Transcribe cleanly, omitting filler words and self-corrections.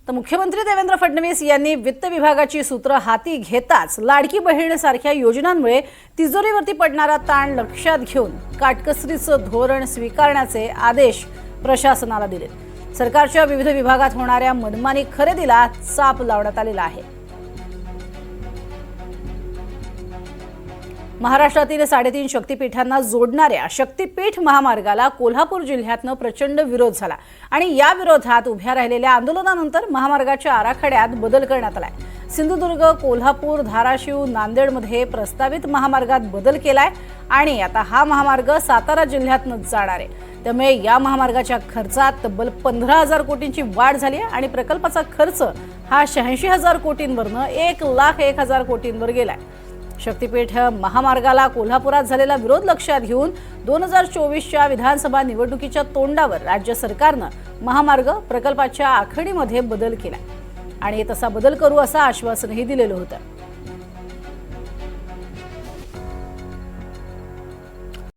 तर मुख्यमंत्री देवेंद्र फडणवीस यांनी वित्त विभागाची सूत्र हाती घेताच लाडकी बहीण सारख्या योजनांमुळे तिजोरीवरती पडणारा ताण लक्षात घेऊन काटकसरीचं धोरण स्वीकारण्याचे आदेश प्रशासनाला दिले। सरकारच्या विविध विभागात होणाऱ्या मनमानी खरेदीला चाप लावण्यात आलेला आहे। महाराष्ट्रातील 3.5 शक्तिपीठांना जोडणाऱ्या शक्तिपीठ महामार्गाला कोल्हापूर जिल्ह्यातनं प्रचंड विरोध झाला आणि या विरोधात उभ्या राहिलेल्या आंदोलनानंतर महामार्गाच्या आराखड्यात बदल करण्यात आलाय। सिंधुदुर्ग, कोल्हापूर, धाराशिव, नांदेडमध्ये प्रस्तावित महामार्गात बदल केलाय आणि आता हा महामार्ग सातारा जिल्ह्यातनं जाणार आहे। त्यामुळे या महामार्गाच्या खर्चात तब्बल 15,000 कोटींची वाढ झाली आहे आणि प्रकल्पाचा खर्च हा 86,000 कोटींवरनं 1,01,000 कोटींवर गेलाय। शक्तिपीठ महामार्गाला कोल्हापुरात झालेला विरोध लक्षात घेऊन 2024च्या विधानसभा निवडणुकीच्या तोंडावर राज्य सरकारनं महामार्ग प्रकल्पाच्या आखणीमध्ये बदल केला आणि तसा बदल करू असं आश्वासनही दिलेलं होतं।